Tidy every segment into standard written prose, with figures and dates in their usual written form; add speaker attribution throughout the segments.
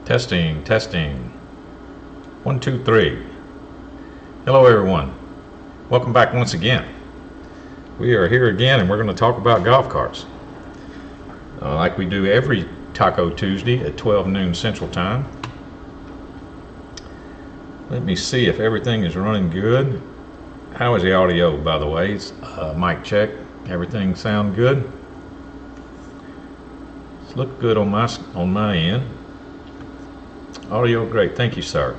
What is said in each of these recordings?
Speaker 1: Testing, testing. 1, 2, 3. Hello, everyone. Welcome back once again. We are here again, and we're going to talk about golf carts. Like we do every Taco Tuesday at 12 noon Central Time. Let me see if everything is running good. How is the audio, by the way? It's mic check. Everything sound good? It's look good on my end. Audio great. Thank you, sir.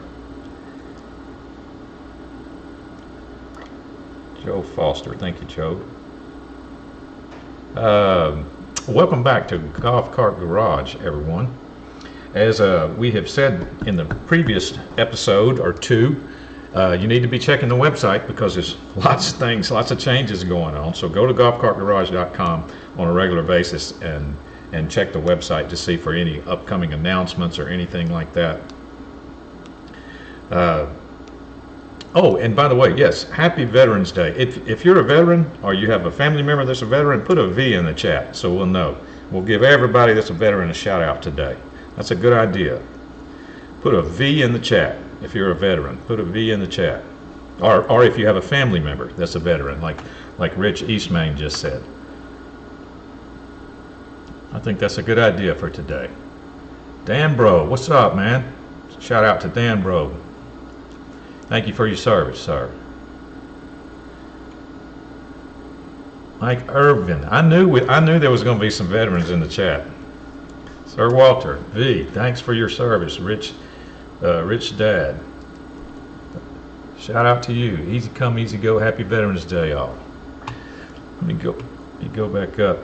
Speaker 1: Joe Foster. Thank you, Joe. Welcome back to Golf Cart Garage, everyone. As we have said in the previous episode or two, you need to be checking the website because there's lots of things, lots of changes going on. So go to golfcartgarage.com on a regular basis and check the website to see for any upcoming announcements or anything like that. Oh, and by the way, yes, happy Veterans Day. If you're a veteran or you have a family member that's a veteran, put a V in the chat so we'll know. We'll give everybody that's a veteran a shout out today. That's a good idea. Put a V in the chat if you're a veteran. Put a V in the chat. Or if you have a family member that's a veteran, like Rich Eastman just said. I think that's a good idea for today. Dan Bro, what's up, man? Shout out to Dan Bro. Thank you for your service, sir. Mike Irvin. I knew there was going to be some veterans in the chat. Sir Walter V. Thanks for your service, Rich Dad. Shout out to you. Easy come, easy go. Happy Veterans Day, all. Let me go back up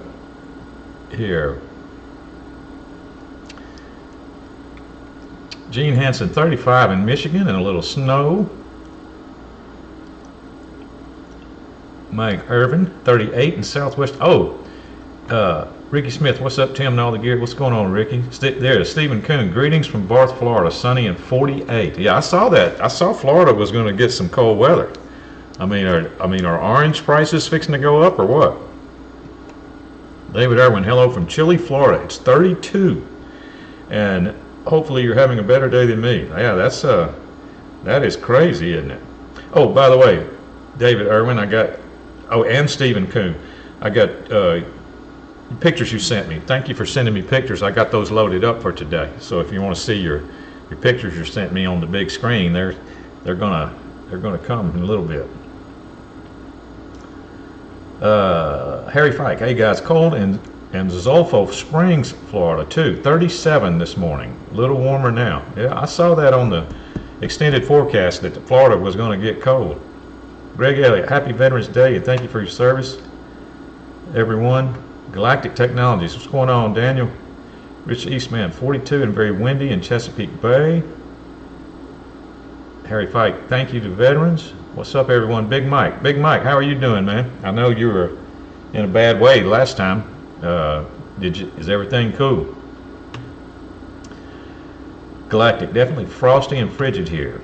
Speaker 1: here. Gene Hansen, 35 in Michigan and a little snow. Mike Irvin, 38 in Southwest. Oh, Ricky Smith, what's up, Tim and all the gear? What's going on, Ricky? There's Stephen Coon. Greetings from Barth, Florida. Sunny and 48. Yeah, I saw that. I saw Florida was going to get some cold weather. I mean, are orange prices fixing to go up or what? David Irwin, hello from Chile, Florida. It's 32, and hopefully you're having a better day than me. Yeah, that is crazy, isn't it? Oh, by the way, David Irwin, and Stephen Coon, I got pictures you sent me. Thank you for sending me pictures. I got those loaded up for today. So if you want to see your pictures you sent me on the big screen, they're gonna come in a little bit. Harry Fike, hey guys, cold and Zolfo Springs, Florida too. 37 this morning. A little warmer now. Yeah, I saw that on the extended forecast that Florida was going to get cold. Greg Elliott, happy Veterans Day and thank you for your service, everyone. Galactic Technologies, what's going on, Daniel? Rich Eastman, 42 and very windy in Chesapeake Bay. Harry Fike, thank you to veterans. What's up, everyone? Big Mike, how are you doing, man? I know you were in a bad way last time. Is everything cool? Galactic, definitely frosty and frigid here,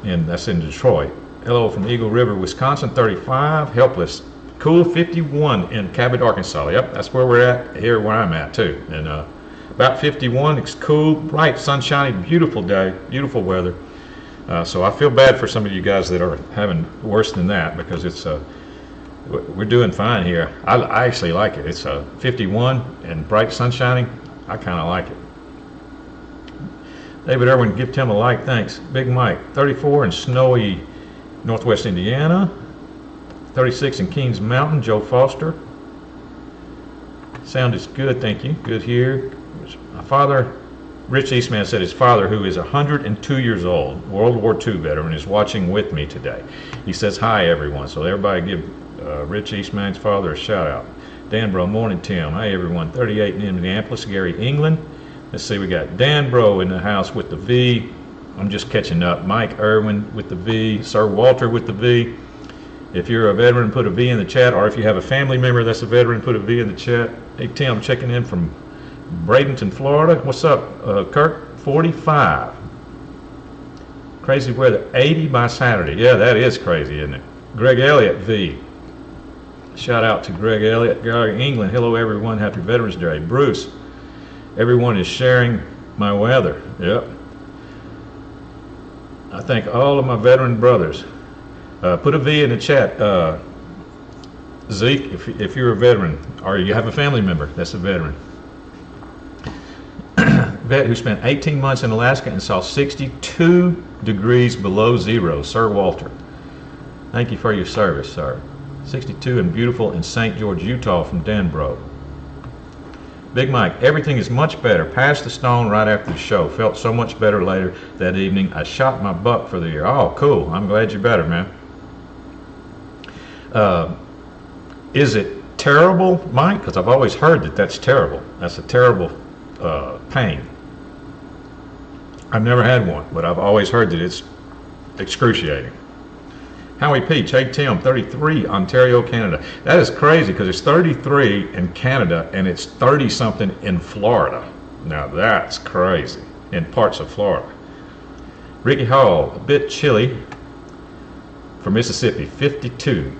Speaker 1: and that's in Detroit. Hello from Eagle River, Wisconsin, 35. Helpless, cool 51 in Cabot, Arkansas. Yep, that's where we're at here, where I'm at too. And about 51. It's cool, bright, sunshiny, beautiful day, beautiful weather. So I feel bad for some of you guys that are having worse than that because it's we're doing fine here. I actually like it. It's 51 and bright, sunshiny. I kind of like it. David Irwin, give Tim a like, thanks. Big Mike, 34 in snowy Northwest Indiana. 36 in Kings Mountain, Joe Foster. Sound is good, thank you. Good here. My father, Rich Eastman, said his father, who is 102 years old, World War II veteran, is watching with me today. He says hi, everyone. So everybody give Rich Eastman's father a shout out. Dan Bro, morning, Tim. Hi, everyone. 38 in Indianapolis, Gary, England. Let's see, we got Dan Bro in the house with the V. I'm just catching up. Mike Irwin with the V. Sir Walter with the V. If you're a veteran, put a V in the chat, or if you have a family member that's a veteran, put a V in the chat. Hey, Tim, checking in from Bradenton, Florida. What's up, Kirk? 45. Crazy weather, 80 by Saturday. Yeah, that is crazy, isn't it? Greg Elliott, V. Shout out to Greg Elliott, Gary, England. Hello, everyone. Happy Veterans Day. Bruce, everyone is sharing my weather. Yep. I thank all of my veteran brothers. Put a V in the chat, Zeke, if you're a veteran or you have a family member that's a veteran. Vet who spent 18 months in Alaska and saw 62 degrees below zero, Sir Walter. Thank you for your service, sir. 62 and beautiful in St. George, Utah from Danbro. Big Mike, everything is much better. Passed the stone right after the show. Felt so much better later that evening. I shot my buck for the year. Oh, cool. I'm glad you're better, man. Is it terrible, Mike? Because I've always heard that that's terrible. That's a terrible pain. I've never had one, but I've always heard that it's excruciating. Howie Peach, hey Tim, 33, Ontario, Canada. That is crazy because it's 33 in Canada and it's 30 something in Florida. Now that's crazy in parts of Florida. Ricky Hall, a bit chilly for Mississippi, 52.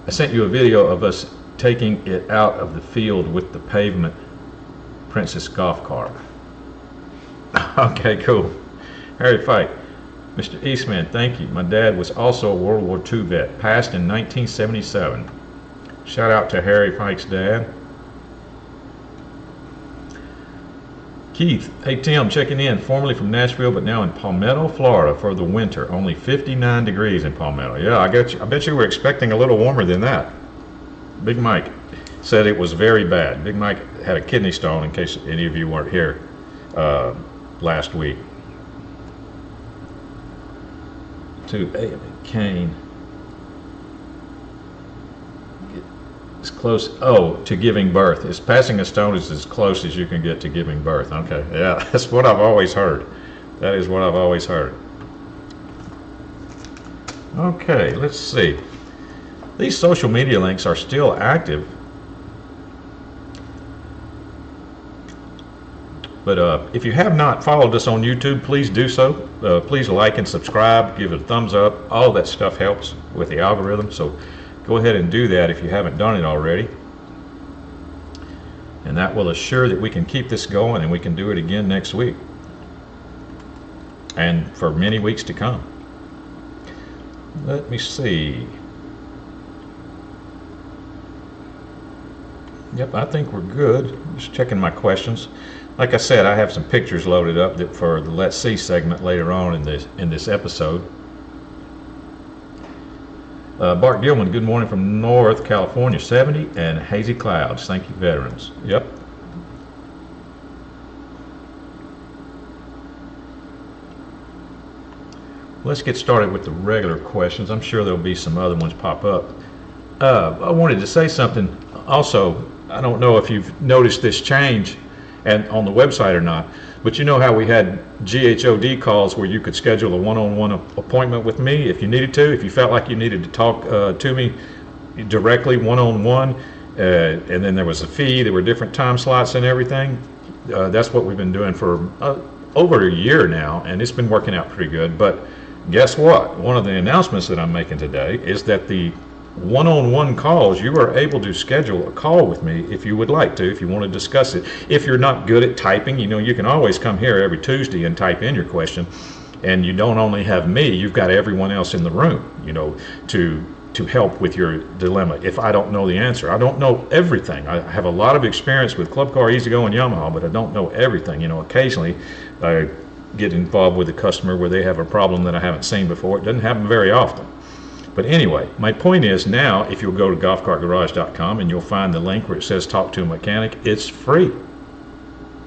Speaker 1: I sent you a video of us taking it out of the field with the pavement Princess golf cart. Okay, cool. Harry Fight. Mr. Eastman, thank you. My dad was also a World War II vet, passed in 1977. Shout out to Harry Pike's dad. Keith, hey Tim, checking in, formerly from Nashville, but now in Palmetto, Florida for the winter. Only 59 degrees in Palmetto. Yeah, I bet you were expecting a little warmer than that. Big Mike said it was very bad. Big Mike had a kidney stone, in case any of you weren't here last week. To Kane. As close, to giving birth. Is passing a stone is as close as you can get to giving birth. Okay, yeah, that's what I've always heard. That is what I've always heard. Okay, let's see. These social media links are still active. But if you have not followed us on YouTube, please do so. Please like and subscribe, give it a thumbs up. All that stuff helps with the algorithm. So go ahead and do that if you haven't done it already. And that will assure that we can keep this going and we can do it again next week. And for many weeks to come. Let me see. Yep, I think we're good. Just checking my questions. Like I said, I have some pictures loaded up that for the Let's See segment later on in this episode. Bart Gilman, good morning from North California, 70 and hazy clouds. Thank you, veterans. Yep. Let's get started with the regular questions. I'm sure there'll be some other ones pop up. I wanted to say something also. I don't know if you've noticed this change and on the website or not, but you know how we had GHOD calls where you could schedule a one-on-one appointment with me if you needed to, if you felt like you needed to talk to me directly one-on-one, and then there was a fee, there were different time slots and everything. That's what we've been doing for over a year now, and it's been working out pretty good. But guess what? One of the announcements that I'm making today is that the one-on-one calls, you are able to schedule a call with me if you would like to, if you want to discuss it. If you're not good at typing, you know, you can always come here every Tuesday and type in your question, and you don't only have me, you've got everyone else in the room, you know, to help with your dilemma. If I don't know the answer, I don't know everything. I have a lot of experience with Club Car, E-Z-GO, and Yamaha, but I don't know everything. You know, occasionally I get involved with a customer where they have a problem that I haven't seen before. It doesn't happen very often. But anyway, my point is now, if you'll go to golfcartgarage.com and you'll find the link where it says talk to a mechanic, it's free.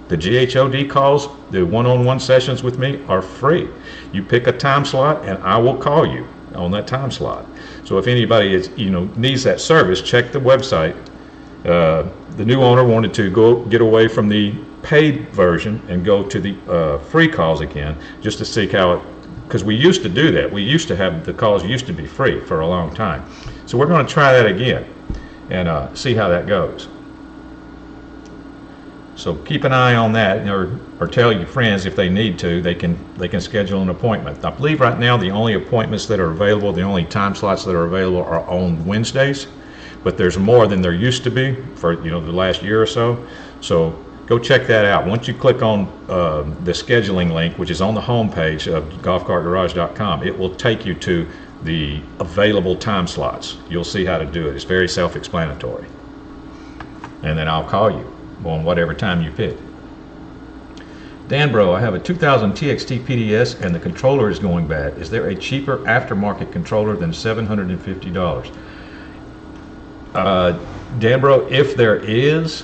Speaker 1: The GHOD calls, the one-on-one sessions with me are free. You pick a time slot and I will call you on that time slot. So if anybody is, you know, needs that service, check the website. The new owner wanted to go get away from the paid version and go to the free calls again, just to see how it, because we used to do that. We used to have the calls used to be free for a long time. So we're going to try that again and see how that goes. So keep an eye on that, or tell your friends if they need to. They can schedule an appointment. I believe right now the only appointments that are available, the only time slots that are available are on Wednesdays, but there's more than there used to be for, you know, the last year or so. So go check that out. Once you click on the scheduling link, which is on the home page of golfcartgarage.com, it will take you to the available time slots. You'll see how to do it. It's very self-explanatory. And then I'll call you on whatever time you pick. Dan Bro, I have a 2000 TXT PDS and the controller is going bad. Is there a cheaper aftermarket controller than $750? Dan Bro, if there is,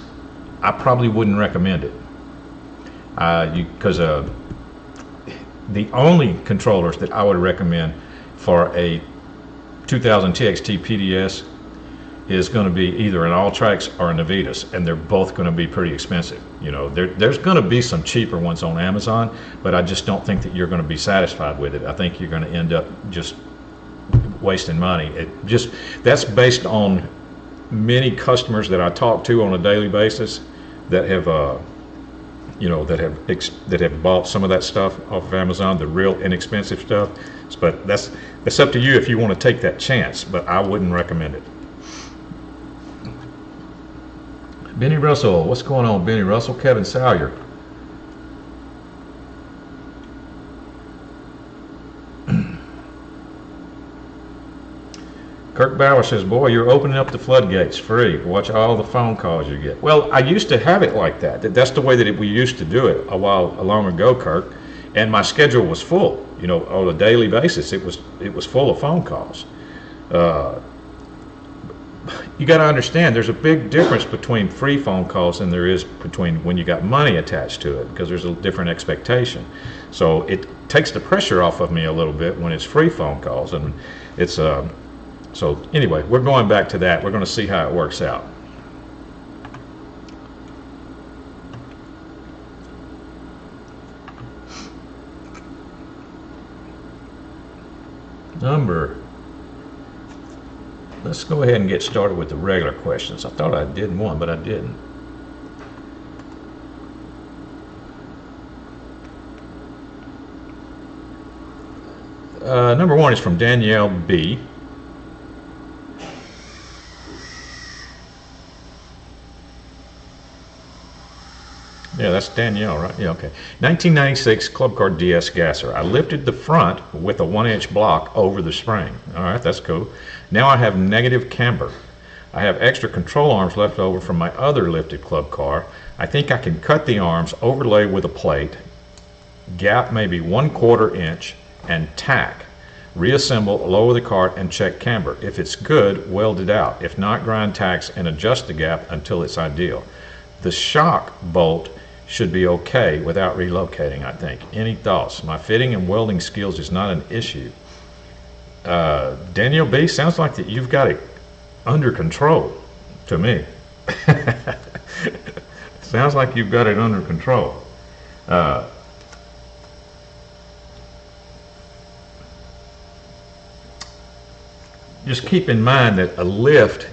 Speaker 1: I probably wouldn't recommend it. Because the only controllers that I would recommend for a 2000 TXT PDS is going to be either an Alltrax or a Navitas, and they're both going to be pretty expensive. You know, there's going to be some cheaper ones on Amazon, but I just don't think that you're going to be satisfied with it. I think you're going to end up just wasting money. That's based on many customers that I talk to on a daily basis that have that have bought some of that stuff off of Amazon, the real inexpensive stuff. But it's up to you if you want to take that chance, but I wouldn't recommend it. Benny Russell, what's going on, Benny Russell? Kevin Salyer. Kirk Bauer says, boy, you're opening up the floodgates free. Watch all the phone calls you get. Well, I used to have it like that. That's the way that we used to do it a long ago, Kirk. And my schedule was full, you know, on a daily basis. It was full of phone calls. You got to understand, there's a big difference between free phone calls and there is between when you got money attached to it, because there's a different expectation. So it takes the pressure off of me a little bit when it's free phone calls, and it's so anyway, we're going back to that. We're going to see how it works out. Let's go ahead and get started with the regular questions. I thought I did one, but I didn't. Number one is from Danielle B. Yeah, that's Danielle, right? Yeah, okay. 1996 Club Car DS gasser. I lifted the front with a 1-inch block over the spring. All right, that's cool. Now I have negative camber. I have extra control arms left over from my other lifted club car. I think I can cut the arms, overlay with a plate, gap maybe 1/4 inch, and tack. Reassemble, lower the cart, and check camber. If it's good, weld it out. If not, grind tacks and adjust the gap until it's ideal. The shock bolt should be okay without relocating, I think. Any thoughts? My fitting and welding skills is not an issue. Daniel B, sounds like that you've got it under control to me. Sounds like you've got it under control. Just keep in mind that a lift,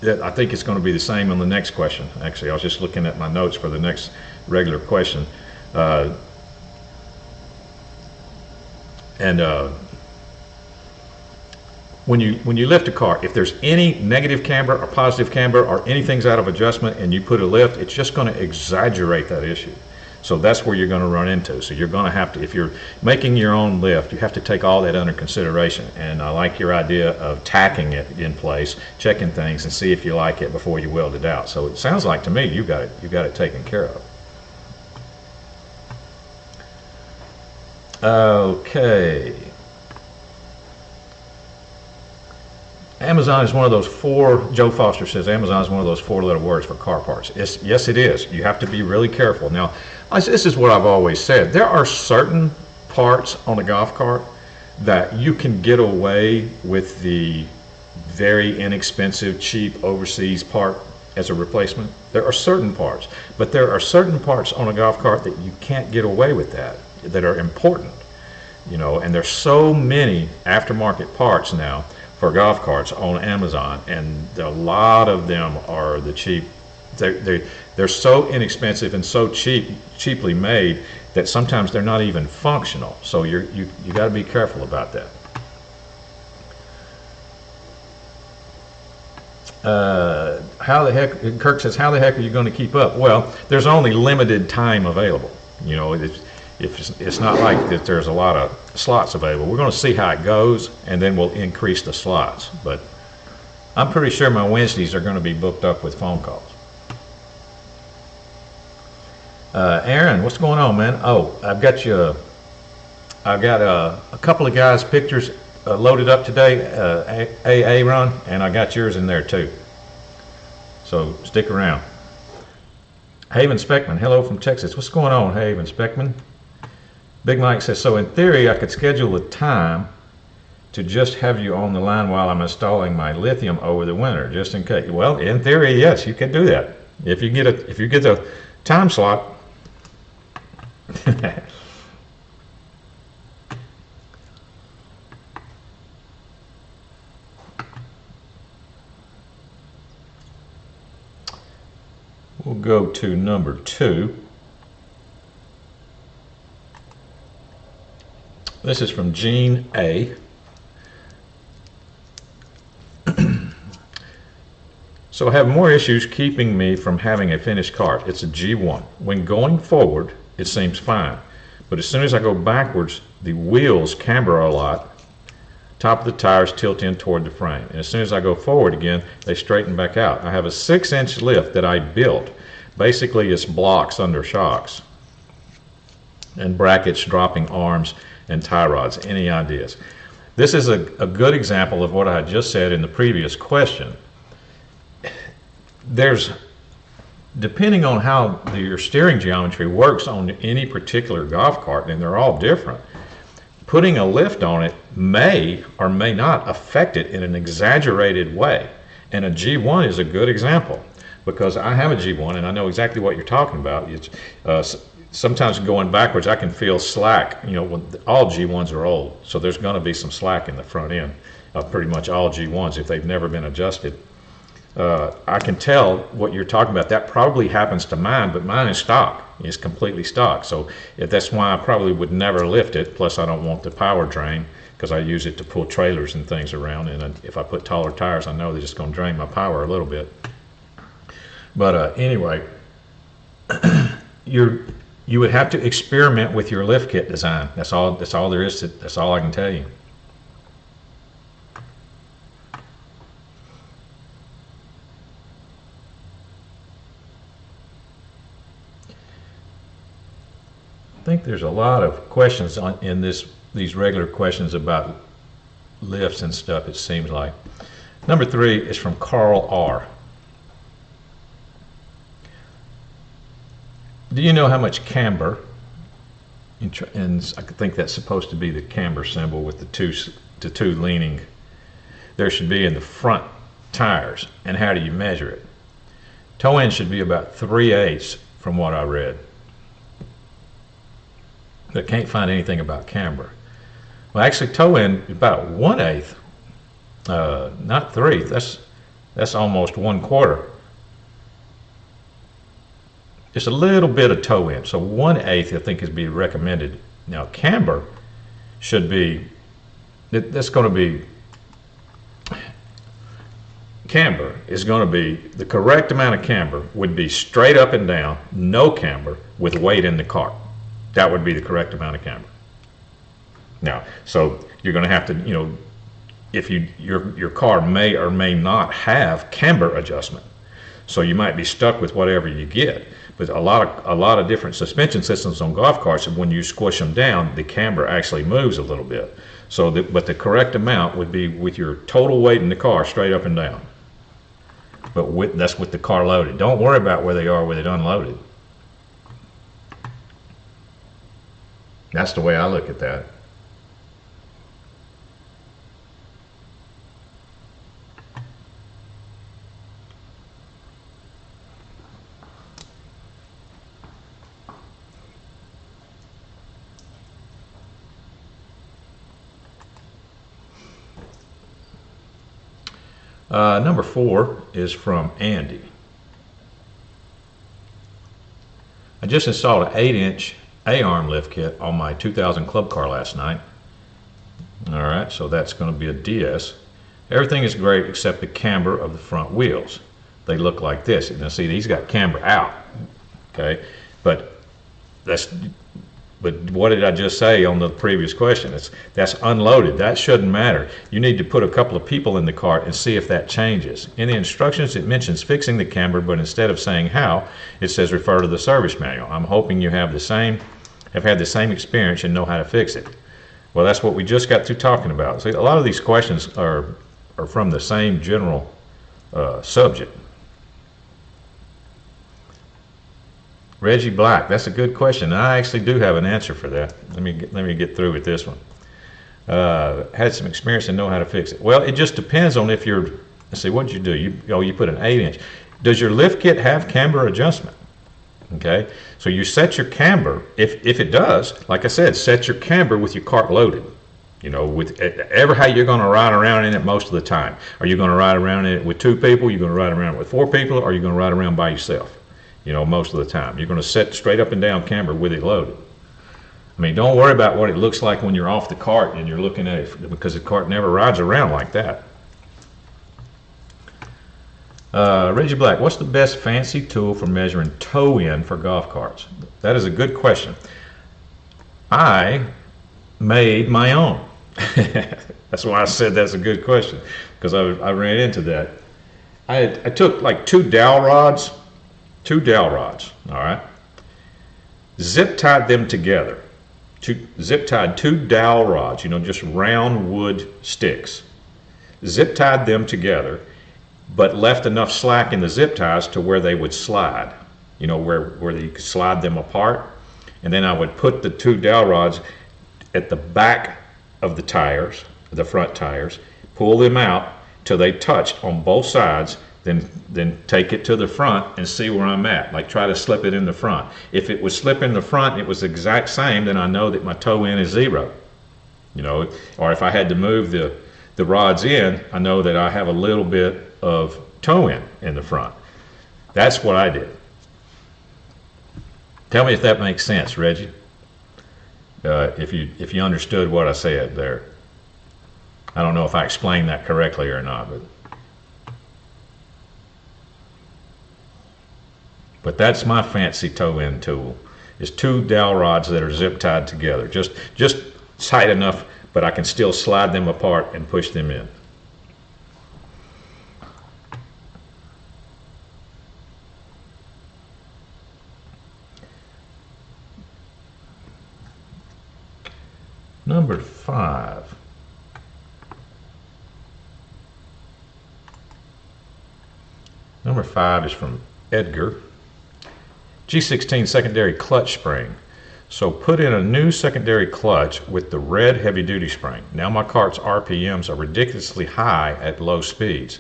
Speaker 1: that I think it's going to be the same on the next question. Actually, I was just looking at my notes for the next regular question. When you lift a car, if there's any negative camber or positive camber or anything's out of adjustment and you put a lift, it's just going to exaggerate that issue. So that's where you're going to run into. So you're going to have to, if you're making your own lift, you have to take all that under consideration. And I like your idea of tacking it in place, checking things, and see if you like it before you weld it out. So it sounds like to me you got it taken care of. Okay. Amazon is one of those Joe Foster says Amazon is one of those 4-letter words for car parts. Yes, it is. You have to be really careful. Now, this is what I've always said. There are certain parts on a golf cart that you can get away with the very inexpensive, cheap overseas part as a replacement. There are certain parts, but there are certain parts on a golf cart that you can't get away with that are important. You know, and there's so many aftermarket parts now for golf carts on Amazon, and a lot of them are the cheap. They're so inexpensive and so cheaply made that sometimes they're not even functional. So you got to be careful about that. how the heck, Kirk says, how the heck are you going to keep up? Well, there's only limited time available. You know, it's not like that there's a lot of slots available. We're going to see how it goes, and then we'll increase the slots. But I'm pretty sure my Wednesdays are going to be booked up with phone calls. Aaron, what's going on, man? Oh, I've got a couple of guys' pictures loaded up today, Aaron, and I got yours in there too. So stick around. Haven Speckman, hello from Texas. What's going on, Haven Speckman? Big Mike says, so in theory, I could schedule a time to just have you on the line while I'm installing my lithium over the winter, just in case. Well, in theory, yes, you could do that. If you get a time slot. We'll go to number 2. This is from Gene A. So I have more issues keeping me from having a finished cart. It's a G1. When going forward, it seems fine. But as soon as I go backwards, the wheels camber a lot. Top of the tires tilt in toward the frame. And as soon as I go forward again, they straighten back out. I have a 6-inch lift that I built. Basically, it's blocks under shocks and brackets dropping arms and tie rods. Any ideas? This is a good example of what I had just said in the previous question. Depending on how your steering geometry works on any particular golf cart, and they're all different, putting a lift on it may or may not affect it in an exaggerated way. And a G1 is a good example, because I have a G1 and I know exactly what you're talking about. It's, sometimes going backwards, I can feel slack. You know, when all G1s are old, so there's going to be some slack in the front end of pretty much all G1s if they've never been adjusted. I can tell what you're talking about. That probably happens to mine, but mine is stock. It's completely stock. So that's why I probably would never lift it. Plus, I don't want the power drain because I use it to pull trailers and things around. And if I put taller tires, I know they're just going to drain my power a little bit. But anyway, you would have to experiment with your lift kit design. That's all there is to, that's all I can tell you. I think there's a lot of questions in these regular questions about lifts and stuff, it seems like. Number 3 is from Carl R. Do you know how much camber, and I think that's supposed to be the camber symbol with the two leaning, there should be in the front tires, and how do you measure it? Toe end should be about 3/8 from what I read. I can't find anything about camber. Well, actually, toe end about 1/8, not 3/8. That's almost 1/4. Just a little bit of toe end. So 1/8, I think, is be recommended. Now, camber should be. That's going to be. Camber is going to be the correct amount of camber would be straight up and down, no camber, with weight in the cart. That would be the correct amount of camber. Now, so you're going to have to, you know, if your car may or may not have camber adjustment, so you might be stuck with whatever you get. But a lot of different suspension systems on golf carts, when you squish them down, the camber actually moves a little bit. So, but the correct amount would be with your total weight in the car, straight up and down. But that's with the car loaded. Don't worry about where they are with it unloaded. That's the way I look at that. Number 4 is from Andy. I just installed an 8-inch A-arm lift kit on my 2000 club car last night. Alright, so that's going to be a DS. Everything is great except the camber of the front wheels. they look like this. Now see, he's got camber out, okay? But what did I just say on the previous question? That's unloaded. That shouldn't matter. You need to put a couple of people in the cart and see if that changes. In the instructions, it mentions fixing the camber, but instead of saying how, it says refer to the service manual. I'm hoping you have had the same experience and know how to fix it. Well, that's what we just got through talking about. See, a lot of these questions are from the same general subject. Reggie Black, that's a good question. I actually do have an answer for that. Let me get through with this one. Had some experience and know how to fix it. Well, it just depends on if you're. Let's see, what did you do? You put an 8-inch. Does your lift kit have camber adjustment? Okay, so you set your camber. If it does, like I said, set your camber with your cart loaded. You know, with ever how you're going to ride around in it most of the time. Are you going to ride around in it with 2 people? You're going to ride around with 4 people? Or are you going to ride around by yourself? You know, most of the time. You're going to set straight up and down camber with it loaded. I mean, don't worry about what it looks like when you're off the cart and you're looking at it, because the cart never rides around like that. Reggie Black, what's the best fancy tool for measuring toe in for golf carts? That is a good question. I made my own. That's why I said that's a good question, because I ran into that. I took like two dowel rods, all right, zip tied them together. Zip tied 2 dowel rods, you know, just round wood sticks. Zip tied them together, but left enough slack in the zip ties to where they would slide, you know, where you could slide them apart. And then I would put the 2 dowel rods at the back of the tires, the front tires, pull them out till they touched on both sides, then take it to the front and see where I'm at. Like, try to slip it in the front. If it would slip in the front and it was the exact same, then I know that my toe in is 0. You know, or if I had to move the rods in, I know that I have a little bit of toe in the front. That's what I did. Tell me if that makes sense, Reggie. If you understood what I said there. I don't know if I explained that correctly or not, but that's my fancy toe-in tool. Is 2 dowel rods that are zip tied together, just tight enough, but I can still slide them apart and push them in. Number 5. Number 5 is from Edgar. G16 secondary clutch spring. So put in a new secondary clutch with the red heavy duty spring. Now my cart's RPMs are ridiculously high at low speeds,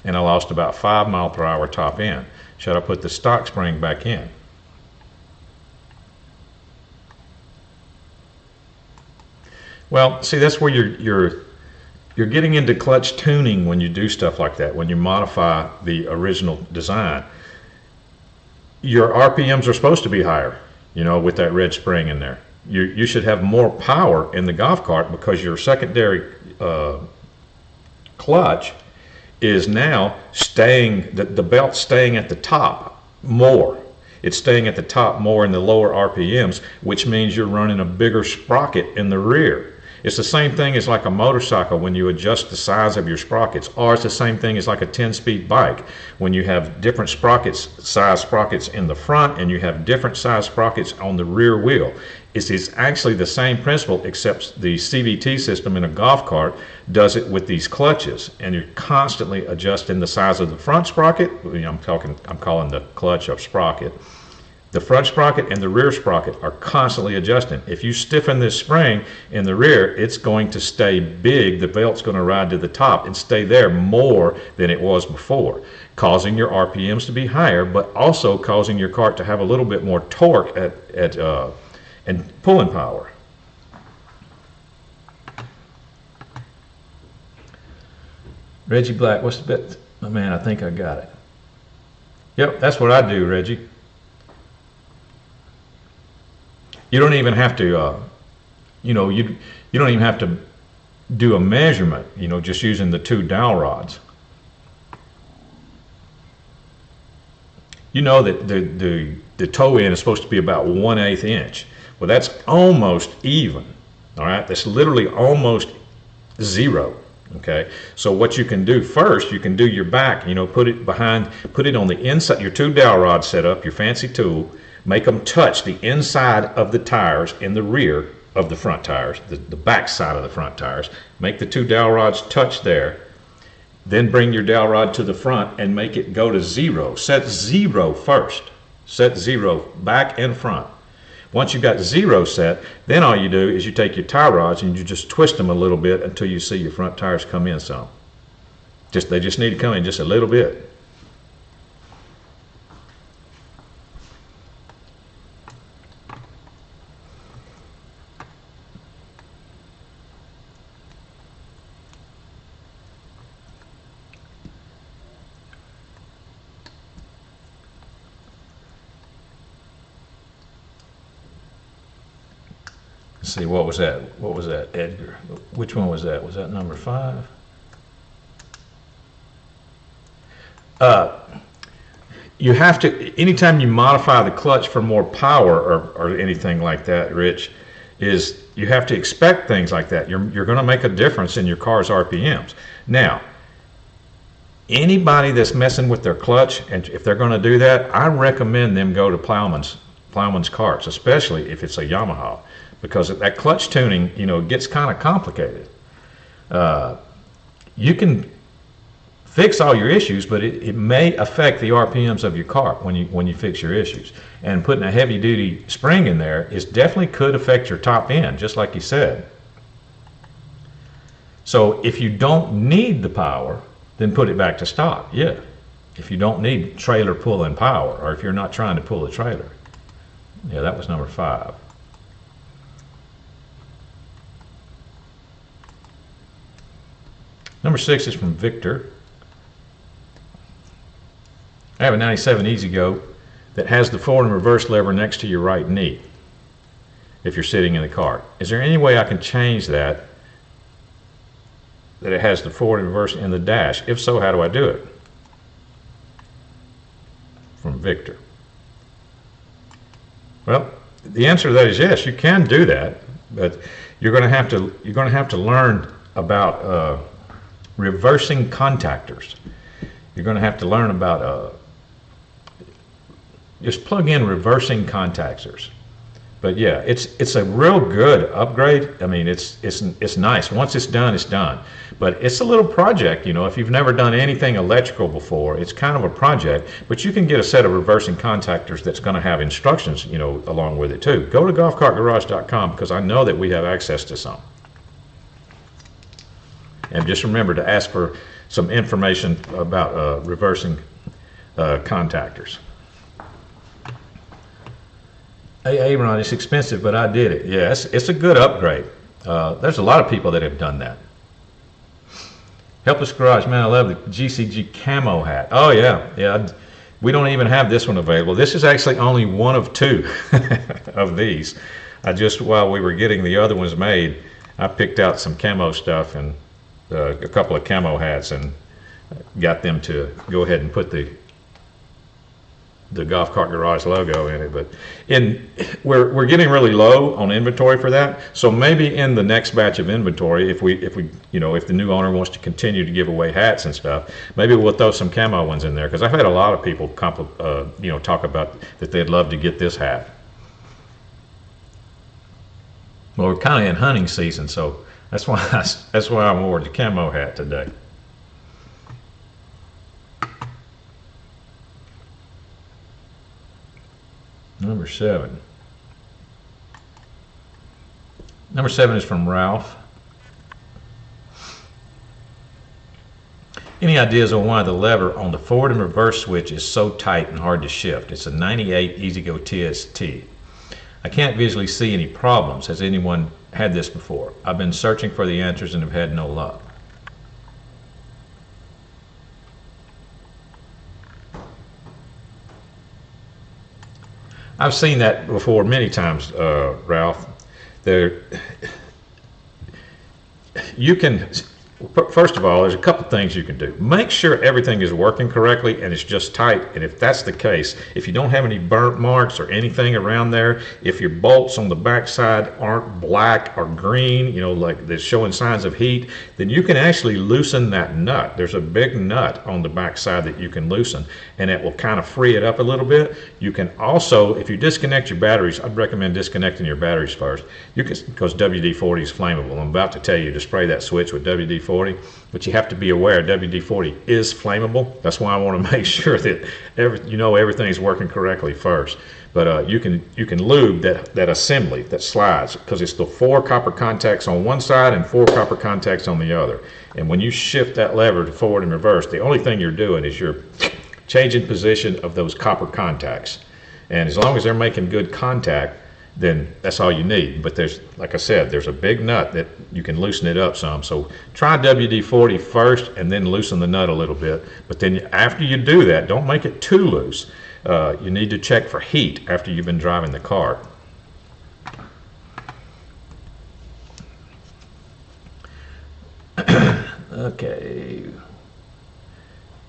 Speaker 1: and I lost about 5 mph top end. Should I put the stock spring back in? Well, see, that's where you're getting into clutch tuning when you do stuff like that, when you modify the original design. Your RPMs are supposed to be higher, you know, with that red spring in there. You should have more power in the golf cart, because your secondary clutch is now staying, the belt's staying at the top more. It's staying at the top more in the lower RPMs, which means you're running a bigger sprocket in the rear. It's the same thing as like a motorcycle when you adjust the size of your sprockets, or it's the same thing as like a 10-speed bike when you have different size sprockets in the front and you have different size sprockets on the rear wheel. It's actually the same principle, except the CVT system in a golf cart does it with these clutches, and you're constantly adjusting the size of the front sprocket. I'm calling the clutch a sprocket. The front sprocket and the rear sprocket are constantly adjusting. If you stiffen this spring in the rear, it's going to stay big. The belt's going to ride to the top and stay there more than it was before, causing your RPMs to be higher, but also causing your cart to have a little bit more torque and pulling power. Reggie Black, what's the bet? Oh man, I think I got it. Yep, that's what I do, Reggie. You don't even have to, you don't even have to do a measurement, just using the 2 dowel rods. You know that the toe end is supposed to be about 1/8 inch. Well, that's almost even. All right, that's literally almost zero. Okay, so what you can do first, you can do your back. You know, put it on the inside. Your two dowel rods set up, your fancy tool. Make them touch the inside of the tires in the rear of the front tires, the back side of the front tires. Make the two dowel rods touch there. Then bring your dowel rod to the front and make it go to zero. Set zero first. Set zero back and front. Once you've got zero set, then all you do is you take your tie rods and you just twist them a little bit until you see your front tires come in some. They just need to come in just a little bit. Let's see, what was that? What was that, Edgar? Which one was that? Was that number 5? You have to, anytime you modify the clutch for more power or anything like that, Rich, is you have to expect things like that. You're going to make a difference in your car's RPMs. Now, anybody that's messing with their clutch, and if they're going to do that, I recommend them go to Plowman's carts, especially if it's a Yamaha, because that clutch tuning, you know, gets kind of complicated. You can fix all your issues, but it may affect the RPMs of your car when you fix your issues. And putting a heavy duty spring in there definitely could affect your top end, just like you said. So if you don't need the power, then put it back to stock. Yeah, if you don't need trailer pulling power, or if you're not trying to pull a trailer. Yeah, that was number 5. Number 6 is from Victor. I have a 97 Easy Go that has the forward and reverse lever next to your right knee if you're sitting in the car. Is there any way I can change that it has the forward and reverse in the dash? If so, how do I do it? From Victor. Well, the answer to that is yes, you can do that, but you're going to have to learn about reversing contactors. You're going to have to learn about just plug in reversing contactors. But yeah, it's a real good upgrade. I mean, it's nice. Once it's done, it's done. But it's a little project, you know. If you've never done anything electrical before, it's kind of a project. But you can get a set of reversing contactors that's going to have instructions, you know, along with it too. Go to golfcartgarage.com because I know that we have access to some. And just remember to ask for some information about reversing contactors. Hey, Ron, it's expensive, but I did it. Yeah, it's a good upgrade. There's a lot of people that have done that. Helpless Garage, man, I love the GCG camo hat. Oh, yeah. We don't even have this one available. This is actually only one of 2 of these. While we were getting the other ones made, I picked out some camo stuff and a couple of camo hats and got them to go ahead and put the Golf Cart Garage logo in it. But we're getting really low on inventory for that. So maybe in the next batch of inventory, if the new owner wants to continue to give away hats and stuff, maybe we'll throw some camo ones in there, because I've had a lot of people talk about that they'd love to get this hat. Well, we're kind of in hunting season, so that's why I wore the camo hat today. Number 7. Number 7 is from Ralph. Any ideas on why the lever on the forward and reverse switch is so tight and hard to shift? It's a 98 EasyGo TST. I can't visually see any problems. Has anyone had this before? I've been searching for the answers and have had no luck. I've seen that before many times, Ralph. First of all, there's a couple things you can do. Make sure everything is working correctly and it's just tight. And if that's the case, if you don't have any burnt marks or anything around there, if your bolts on the backside aren't black or green, you know, like they're showing signs of heat, then you can actually loosen that nut. There's a big nut on the backside that you can loosen, and it will kind of free it up a little bit. You can also, if you disconnect your batteries, I'd recommend disconnecting your batteries first. You can, because WD-40 is flammable. I'm about to tell you to spray that switch with WD-40. But you have to be aware WD-40 is flammable. That's why I want to make sure that everything's working correctly first. But you can lube that assembly that slides, because it's the 4 copper contacts on one side and 4 copper contacts on the other. And when you shift that lever to forward and reverse, the only thing you're doing is you're changing position of those copper contacts. And as long as they're making good contact, then that's all you need. But there's, like I said, there's a big nut that you can loosen it up some. So try WD-40 first and then loosen the nut a little bit. But then after you do that, don't make it too loose. You need to check for heat after you've been driving the car. Okay.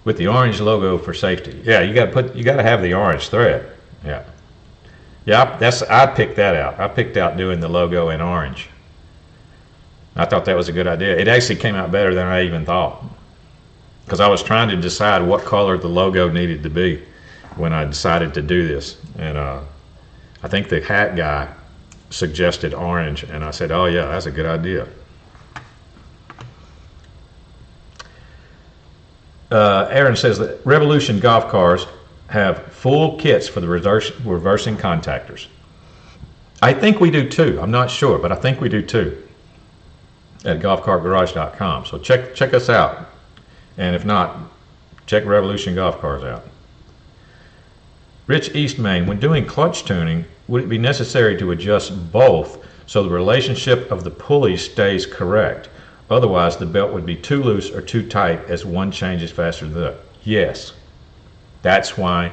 Speaker 1: With the orange logo for safety. Yeah, you got to have the orange thread. Yeah. Yeah, I picked that out. I picked out doing the logo in orange. I thought that was a good idea. It actually came out better than I even thought, because I was trying to decide what color the logo needed to be when I decided to do this. And I think the hat guy suggested orange, and I said, oh yeah, that's a good idea. Aaron says that Revolution golf cars have full kits for the reversing contactors. I think we do too. I'm not sure, but I think we do too at golfcartgarage.com. So check us out. And if not, check Revolution golf cars out. Rich Eastmain, when doing clutch tuning, would it be necessary to adjust both so the relationship of the pulley stays correct? Otherwise, the belt would be too loose or too tight as one changes faster than the other. Yes. That's why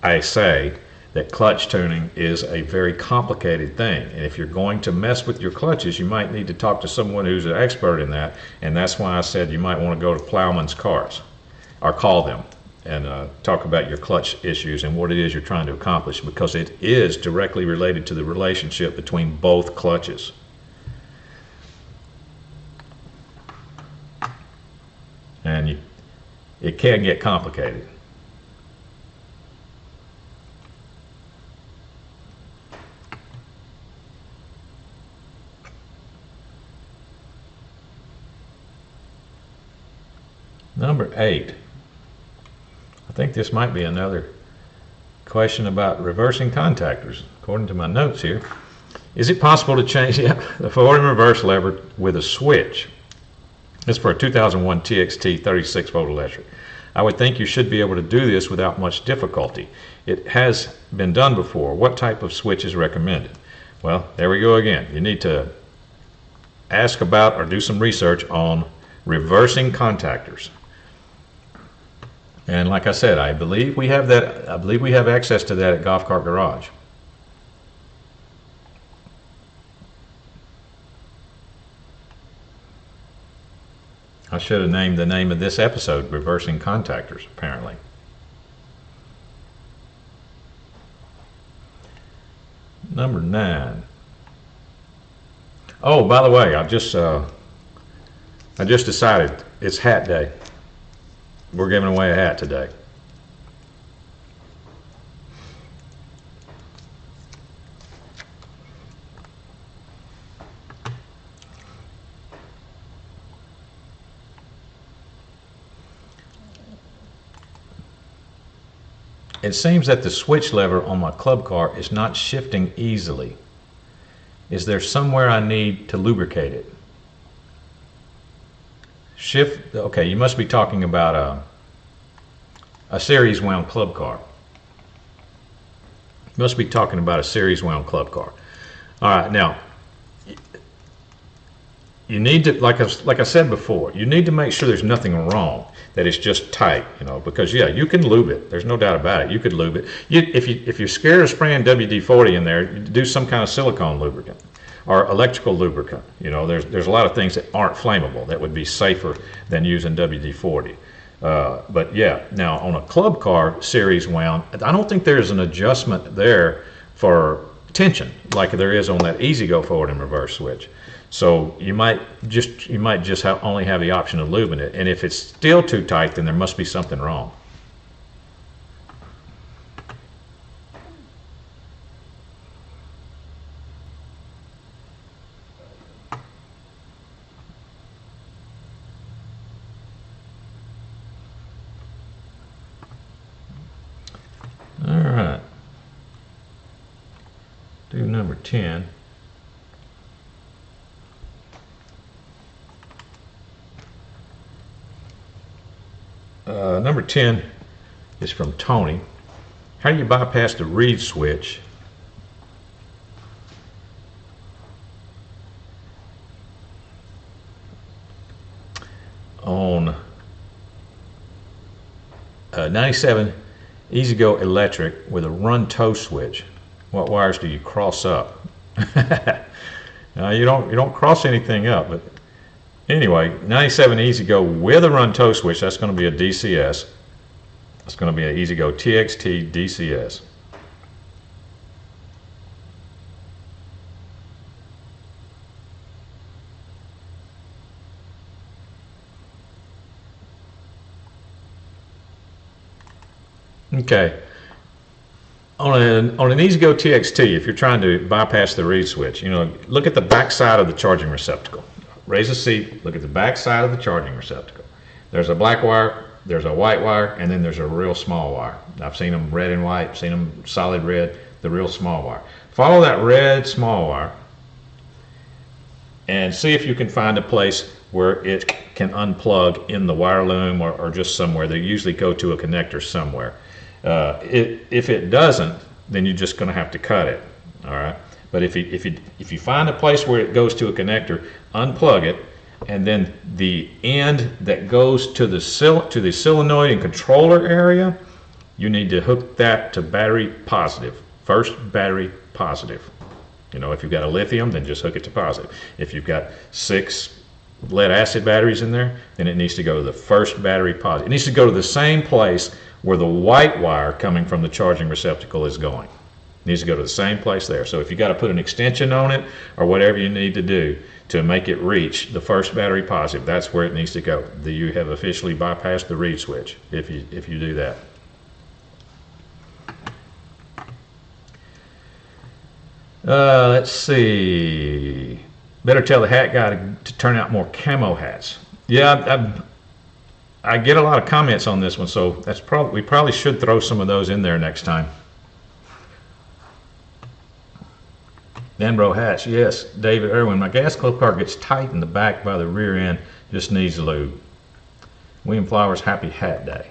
Speaker 1: I say that clutch tuning is a very complicated thing. And if you're going to mess with your clutches, you might need to talk to someone who's an expert in that. And that's why I said you might want to go to Plowman's Cars, or call them and talk about your clutch issues and what it is you're trying to accomplish, because it is directly related to the relationship between both clutches. And it can get complicated. Number 8. I think this might be another question about reversing contactors, according to my notes here. Is it possible to change the forward and reverse lever with a switch? This is for a 2001 TXT 36 volt electric. I would think you should be able to do this without much difficulty. It has been done before. What type of switch is recommended? Well, there we go again. You need to ask about or do some research on reversing contactors. And like I said, I believe we have that. I believe we have access to that at Golf Cart Garage. I should have named the name of this episode Reversing Contactors, apparently. Number 9. Oh, by the way, I just decided it's hat day. We're giving away a hat today. It seems that the switch lever on my club car is not shifting easily. Is there somewhere I need to lubricate it? Shift, okay, you must be talking about a series wound club car. You must be talking about a series wound club car. All right, now, you need to, like I said before, you need to make sure there's nothing wrong, that it's just tight, because yeah, you can lube it. There's no doubt about it. You could lube it. If you're scared of spraying WD-40 in there, do some kind of silicone lubricant. or electrical lubricant. You know, there's a lot of things that aren't flammable that would be safer than using WD-40. But yeah, now on a club car series wound, I don't think there's an adjustment there for tension like there is on that easy go forward and reverse switch. So you might just only have the option of lubing it, and if it's still too tight, then there must be something wrong. All right, do number 10. Number 10 is from Tony. How do you bypass the reed switch on 97 EasyGo electric with a run tow switch? What wires do you cross up? You don't cross anything up, but anyway, 97 EasyGo with a run tow switch, that's going to be a DCS. That's going to be an EasyGo TXT DCS. Okay. On an EasyGo TXT, if you're trying to bypass the reed switch, you know, look at the back side of the charging receptacle. Raise the seat, look at the back side of the charging receptacle. There's a black wire, there's a white wire, and then there's a real small wire. I've seen them red and white, seen them solid red, the real small wire. Follow that red small wire and see if you can find a place where it can unplug in the wire loom or just somewhere. They usually go to a connector somewhere. If it doesn't, then you're just going to have to cut it. All right. But if you find a place where it goes to a connector, unplug it, and then the end that goes to the solenoid and controller area, you need to hook that to battery positive. First battery positive. You know, if you've got a lithium, then just hook it to positive. If you've got 6 lead acid batteries in there, then it needs to go to the first battery positive. It needs to go to the same place where the white wire coming from the charging receptacle is going. It needs to go to the same place there. So if you got to put an extension on it or whatever you need to do to make it reach the first battery positive, that's where it needs to go. You have officially bypassed the reed switch if you do that. Let's see. Better tell the hat guy to turn out more camo hats. Yeah, I get a lot of comments on this one, so we probably should throw some of those in there next time. Denbro hats, yes. David Irwin, my gas club car gets tight in the back by the rear end, just needs lube. William Flowers, happy hat day.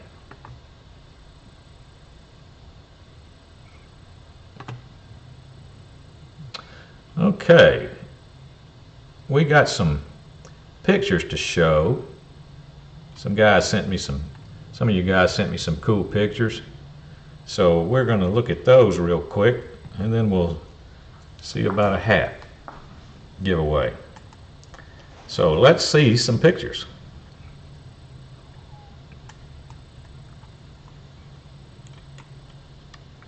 Speaker 1: Okay, we got some pictures to show. Some of you guys sent me some cool pictures. So we're going to look at those real quick, and then we'll see about a hat giveaway. So let's see some pictures.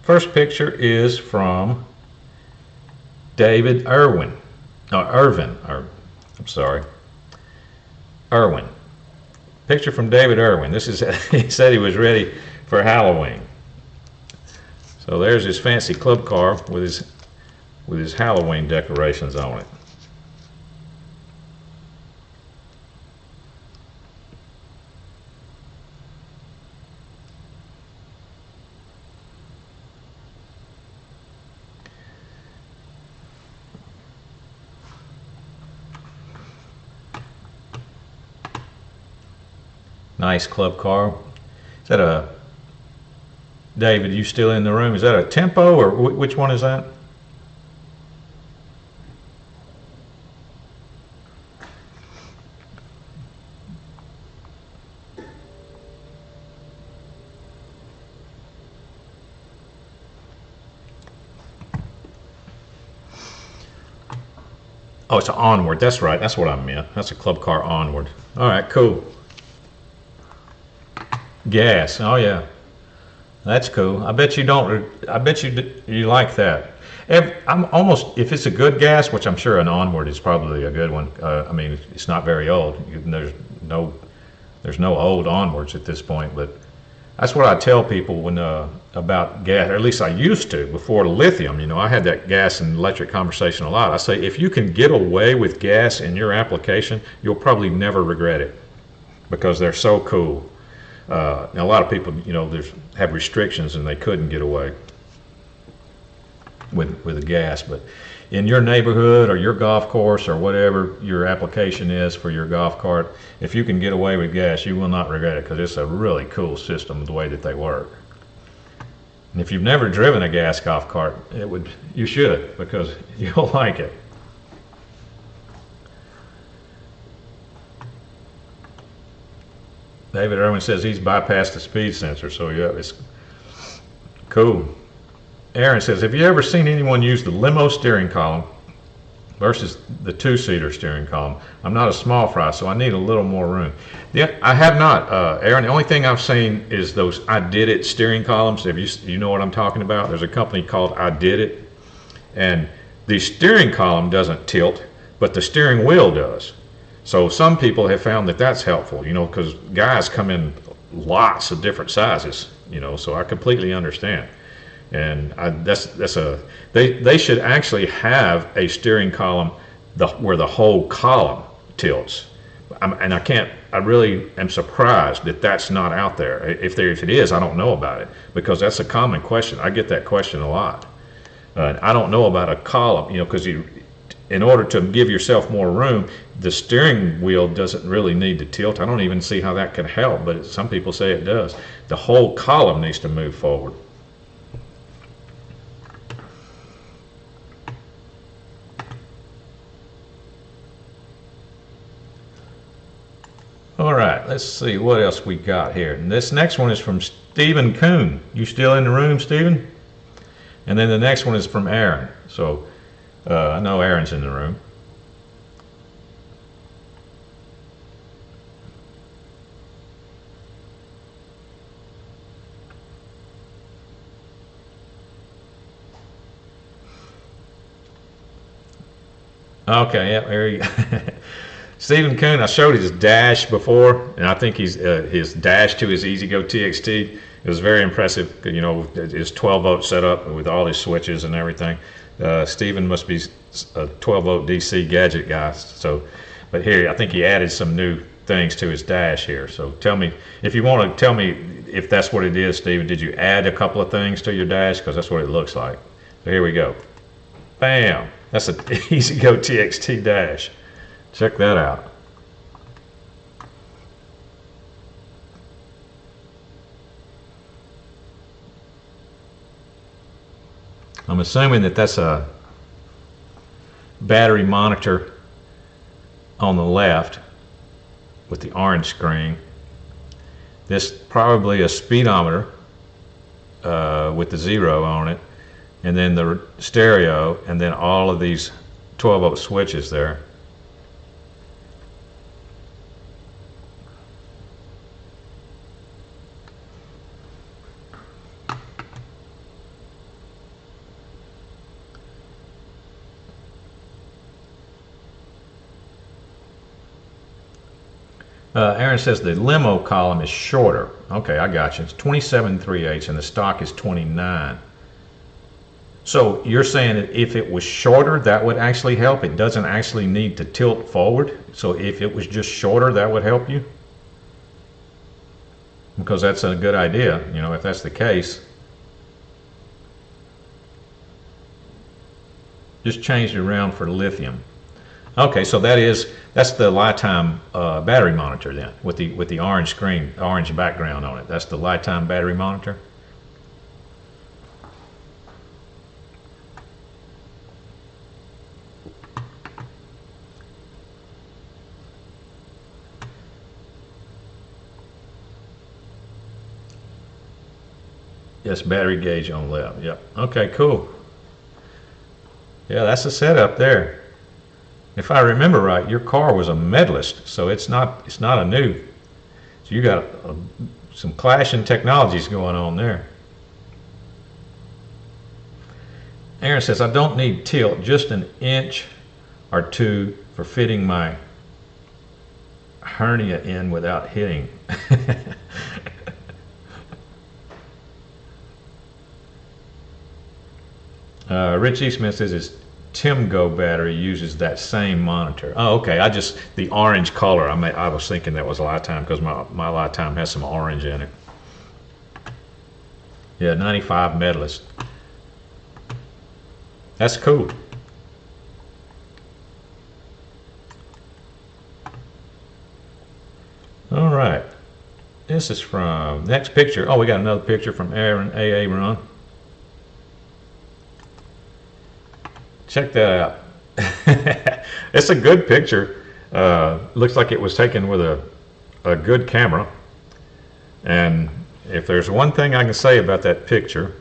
Speaker 1: First picture is from David Irwin. Irwin. Picture from David Irwin. This is he said he was ready for Halloween. So there's his fancy club car with his Halloween decorations on it. Nice club car. Is that a David? You still in the room? Is that a Tempo or which one is that? Oh, it's an Onward. That's right. That's what I meant. That's a club car Onward. All right, cool. Gas. Oh yeah, that's cool. I bet you don't. I bet you like that. I'm almost, if it's a good gas, which I'm sure an Onward is probably a good one. I mean, it's not very old. No there's no old Onwards at this point, but that's what I tell people when about gas, or at least I used to before lithium. You know, I had that gas and electric conversation a lot. I say if you can get away with gas in your application, you'll probably never regret it because they're so cool. Now a lot of people, you know, have restrictions and they couldn't get away with the gas, but in your neighborhood or your golf course or whatever your application is for your golf cart, if you can get away with gas, you will not regret it because it's a really cool system the way that they work. And if you've never driven a gas golf cart, you should, because you'll like it. David Irwin says he's bypassed the speed sensor, so yeah, it's cool. Aaron says, have you ever seen anyone use the limo steering column versus the two-seater steering column? I'm not a small fry, so I need a little more room. Yeah, I have not, Aaron. The only thing I've seen is those I Did It steering columns. You know what I'm talking about? There's a company called I Did It, and the steering column doesn't tilt, but the steering wheel does. So some people have found that that's helpful, you know, because guys come in lots of different sizes, you know, so I completely understand. And they should actually have a steering column where the whole column tilts. I really am surprised that that's not out there. If it is, I don't know about it, because that's a common question. I get that question a lot. I don't know about a column, you know, because in order to give yourself more room, the steering wheel doesn't really need to tilt. I don't even see how that can help, but some people say it does. The whole column needs to move forward. All right, let's see what else we got here. And this next one is from Stephen Kuhn. You still in the room, Stephen? And then the next one is from Aaron. So I know Aaron's in the room. Okay, yeah, there you go. Stephen Kuhn, I showed his dash before, and I think his dash to his EasyGo TXT, it was very impressive. You know, his 12-volt setup with all his switches and everything. Stephen must be a 12-volt DC gadget guy. So, but here, I think he added some new things to his dash here. So tell me, if you want to tell me if that's what it is, Stephen, did you add a couple of things to your dash? Because that's what it looks like. So here we go. Bam! That's an EasyGo TXT dash. Check that out. I'm assuming that that's a battery monitor on the left with the orange screen. This probably a speedometer with the 0 on it, and then the stereo, and then all of these 12-volt switches there. Aaron says the limo column is shorter. Okay, I got you. It's 27 3/8 and the stock is 29. So you're saying that if it was shorter, that would actually help? It doesn't actually need to tilt forward? So if it was just shorter, that would help you? Because that's a good idea, you know, if that's the case. Just change it around for lithium. Okay, so that's the lifetime battery monitor then, with the orange screen, orange background on it. That's the lifetime battery monitor. Yes, battery gauge on left. Yep. Okay, cool. Yeah, that's the setup there. If I remember right, your car was a medalist, so it's not a new. So you got some clashing technologies going on there. Aaron says, I don't need tilt, just an inch or two for fitting my hernia in without hitting. Rich Eastman says his Timgo battery uses that same monitor. Oh, okay. The orange color. I was thinking that was Lifetime because my Lifetime has some orange in it. Yeah, 95 medalist. That's cool. All right. This is from next picture. Oh, we got another picture from Aaron AA Run. Check that out. It's a good picture. Looks like it was taken with a good camera. And if there's one thing I can say about that picture,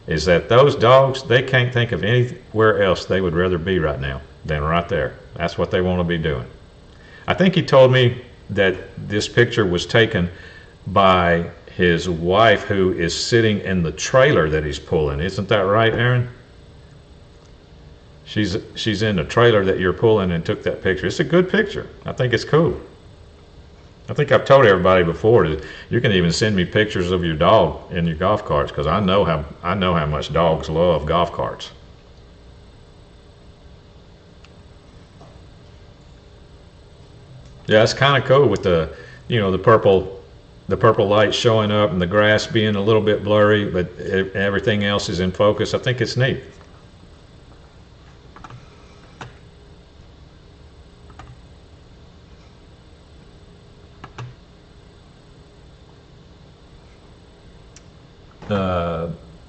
Speaker 1: is that those dogs, they can't think of anywhere else they would rather be right now than right there. That's what they want to be doing. I think he told me that this picture was taken by his wife, who is sitting in the trailer that he's pulling. Isn't that right, Aaron? She's in the trailer that you're pulling and took that picture. It's a good picture. I think it's cool. I think I've told everybody before that you can even send me pictures of your dog in your golf carts, because I know how much dogs love golf carts. Yeah, it's kind of cool with the purple light showing up and the grass being a little bit blurry, but everything else is in focus. I think it's neat.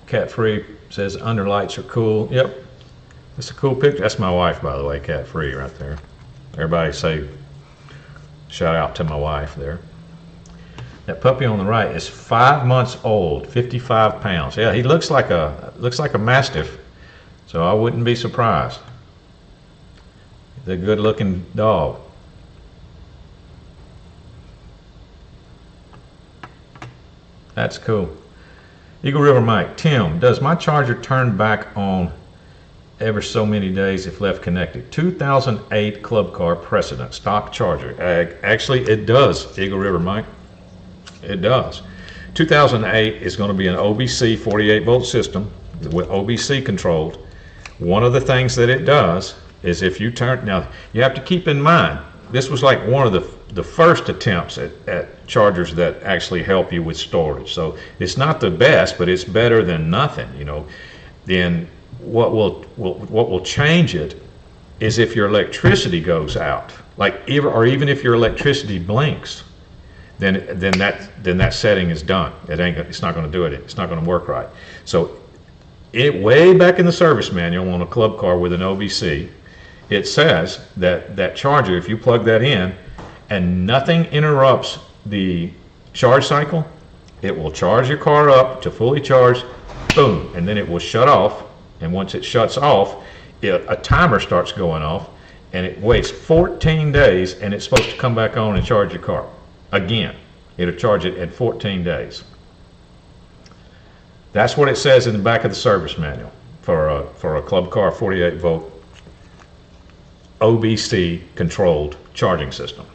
Speaker 1: Cat Free says underlights are cool. Yep, it's a cool picture. That's my wife, by the way, Cat Free, right there. Everybody say shout out to my wife there. That puppy on the right is 5 months old, 55 pounds. Yeah, he looks like a Mastiff, so I wouldn't be surprised. He's a good-looking dog. That's cool. Eagle River Mike, Tim, does my charger turn back on ever so many days if left connected? 2008 Club Car Precedent, stock charger. Actually, it does, Eagle River Mike. It does. 2008 is going to be an OBC 48-volt system with OBC controlled. One of the things that it does is if you turn, now you have to keep in mind, this was like one of the first attempts at chargers that actually help you with storage. So it's not the best, but it's better than nothing, you know. Then what will change it is if your electricity goes out, or even if your electricity blinks, then that setting is done. It's not going to do it. It's not going to work right. So way back in the service manual on a club car with an OBC, it says that charger, if you plug that in and nothing interrupts the charge cycle, it will charge your car up to fully charged, boom, and then it will shut off. And once it shuts off, a timer starts going off, and it waits 14 days, and it's supposed to come back on and charge your car again. It'll charge it in 14 days. That's what it says in the back of the service manual for a club car 48-volt OBC controlled charging system.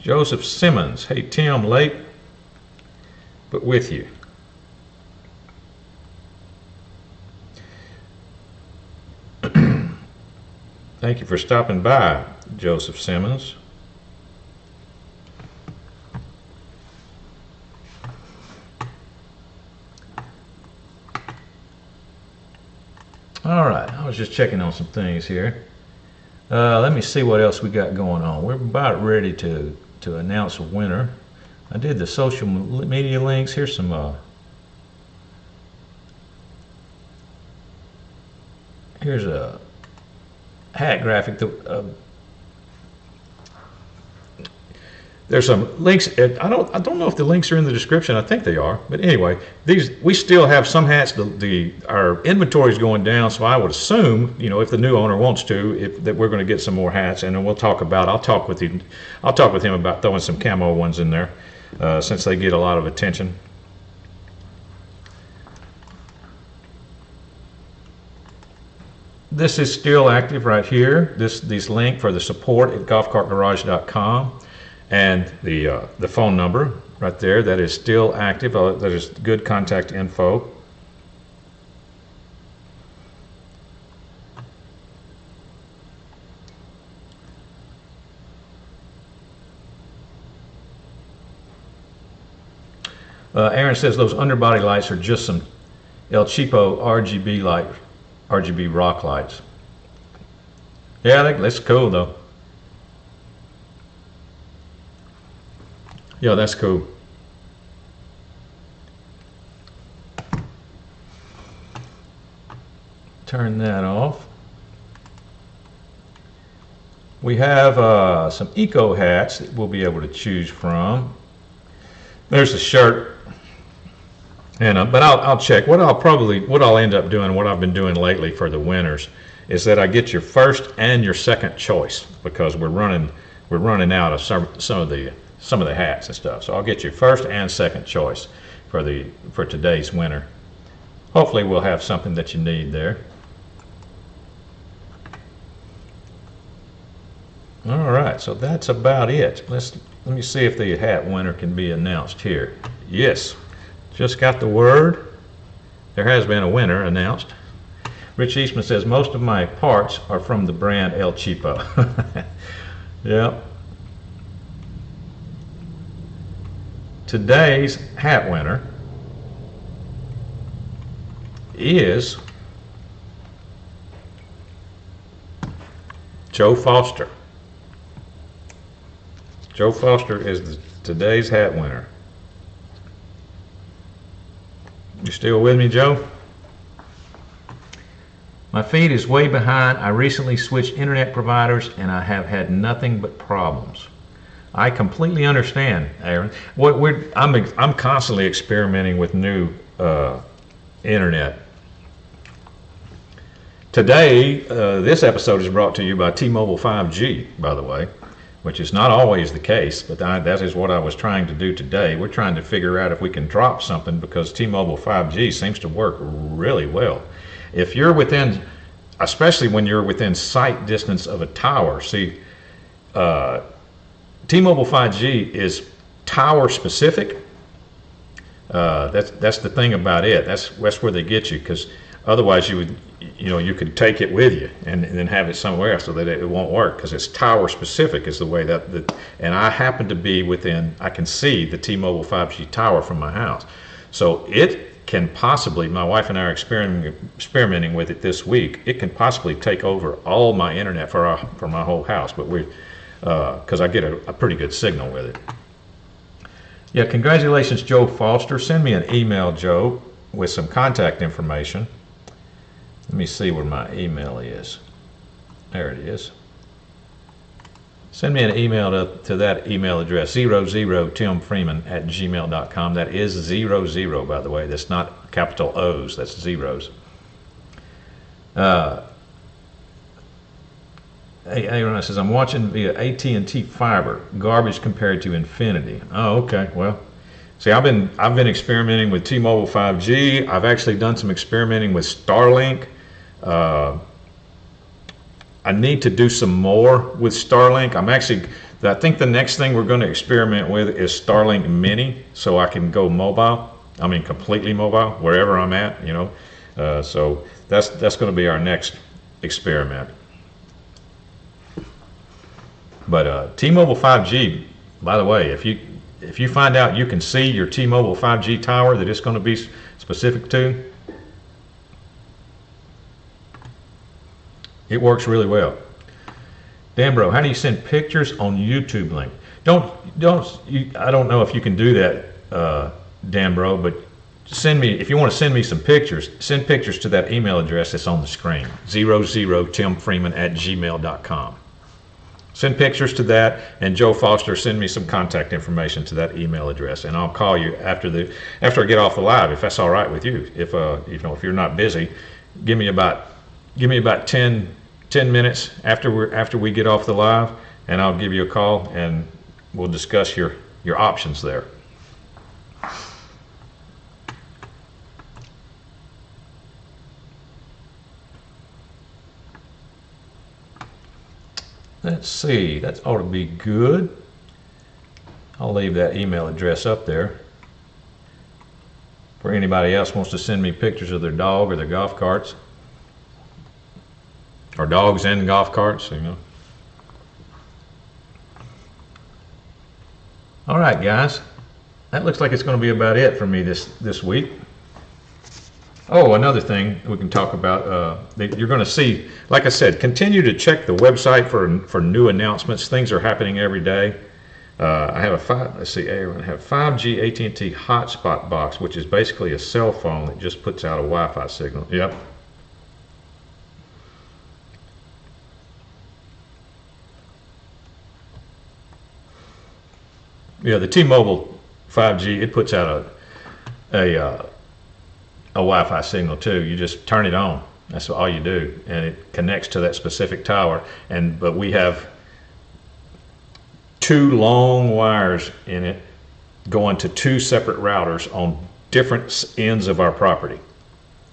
Speaker 1: Joseph Simmons, hey Tim, late but with you. Thank you for stopping by, Joseph Simmons. All right, I was just checking on some things here. Let me see what else we got going on. We're about ready to announce a winner. I did the social media links. Here's some Here's a hat graphic. There's some links. I don't know if the links are in the description. I think they are. But anyway, we still have some hats. Our inventory is going down, so I would assume, if the new owner wants to, that we're going to get some more hats, and then I'll talk with him about throwing some camo ones in there, since they get a lot of attention. This is still active right here. This link for the support at golfcartgarage.com. And the phone number right there, that is still active. That is good contact info. Aaron says those underbody lights are just some El Cheapo RGB rock lights. Yeah, that's cool though. Yeah, that's cool. Turn that off. We have some eco hats that we'll be able to choose from. There's a shirt, and but I'll check. What I'll end up doing, what I've been doing lately for the winners, is that I get your first and your second choice, because we're running out of some of the hats and stuff. So I'll get your first and second choice for today's winner. Hopefully we'll have something that you need there. All right, so that's about it. Let me see if the hat winner can be announced here. Yes, just got the word. There has been a winner announced. Rich Eastman says most of my parts are from the brand El Cheapo. Yep. Today's hat winner is Joe Foster. Joe Foster is today's hat winner. You still with me, Joe? My feed is way behind. I recently switched internet providers and I have had nothing but problems. I completely understand, Aaron. I'm constantly experimenting with new internet. Today, this episode is brought to you by T-Mobile 5G, by the way, which is not always the case, but that is what I was trying to do today. We're trying to figure out if we can drop something, because T-Mobile 5G seems to work really well. If you're within, especially when you're within sight distance of a tower, see, T-Mobile 5G is tower specific. That's the thing about it. That's where they get you, because otherwise you could take it with you and then have it somewhere else, so that it won't work, because it's tower specific is the way and I happen to be within, I can see the T-Mobile 5G tower from my house. So it can possibly, my wife and I are experimenting with it this week, it can possibly take over all my internet for my whole house, but because I get a pretty good signal with it. Yeah, congratulations, Joe Foster. Send me an email, Joe, with some contact information. Let me see where my email is. There it is. Send me an email to that email address, 00timfreeman@gmail.com. That is 00, by the way. That's not capital O's, that's zeros. Aaron says, I'm watching via AT&T fiber, garbage compared to Infinity. Oh, okay. Well, see, I've been experimenting with T-Mobile 5G. I've actually done some experimenting with Starlink. I need to do some more with Starlink. I think the next thing we're going to experiment with is Starlink Mini, so I can go mobile. I mean, completely mobile, wherever I'm at, so that's going to be our next experiment. But T-Mobile 5G, by the way, if you find out you can see your T-Mobile 5G tower that it's going to be specific to, it works really well. Dan Bro, how do you send pictures on YouTube link? I don't know if you can do that, Dan Bro, but send me, if you want to send me some pictures, send pictures to that email address that's on the screen, 00timfreeman@gmail.com. Send pictures to that, and Joe Foster, send me some contact information to that email address, and I'll call you after I get off the live, if that's all right with you. If if you're not busy, give me about 10 minutes after we get off the live, and I'll give you a call and we'll discuss your options there. Let's see, that ought to be good. I'll leave that email address up there for anybody else wants to send me pictures of their dog or their golf carts, or dogs and golf carts, you know. All right, guys, that looks like it's going to be about it for me this week. Oh, another thing we can talk about, you're going to see, like I said, continue to check the website for new announcements. Things are happening every day. I have I have 5G AT&T hotspot box, which is basically a cell phone that just puts out a Wi-Fi signal. Yep. Yeah, the T-Mobile 5G, it puts out a Wi-Fi signal too. You just turn it on. That's all you do, and it connects to that specific tower. But we have 2 long wires in it going to 2 separate routers on different ends of our property.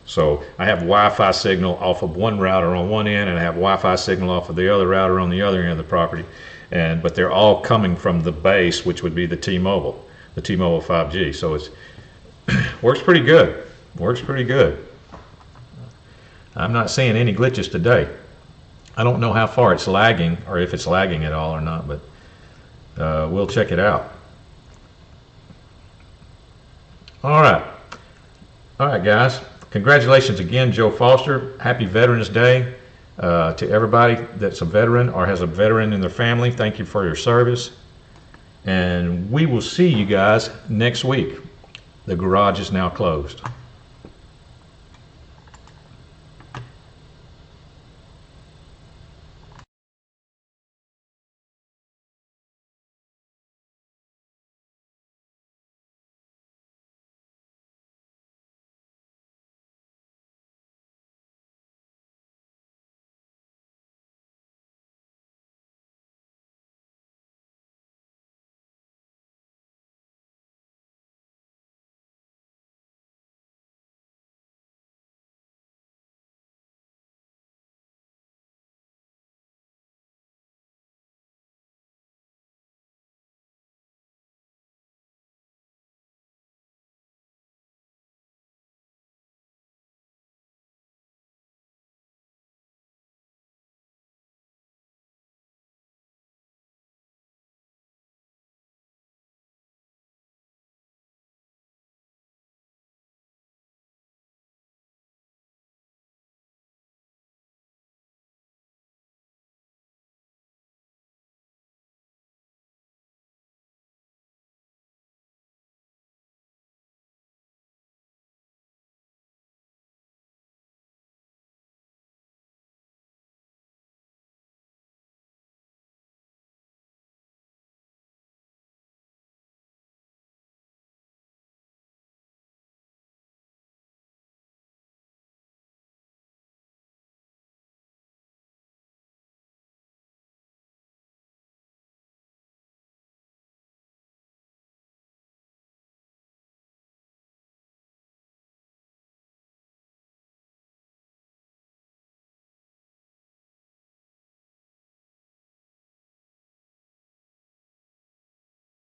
Speaker 1: So I have Wi-Fi signal off of one router on one end, and I have Wi-Fi signal off of the other router on the other end of the property. But they're all coming from the base, which would be the T-Mobile 5G. So it's works pretty good. Works pretty good. I'm not seeing any glitches today. I don't know how far it's lagging, or if it's lagging at all or not, but we'll check it out. All right, guys. Congratulations again, Joe Foster. Happy Veterans Day to everybody that's a veteran or has a veteran in their family. Thank you for your service, and we will see you guys next week. The garage is now closed.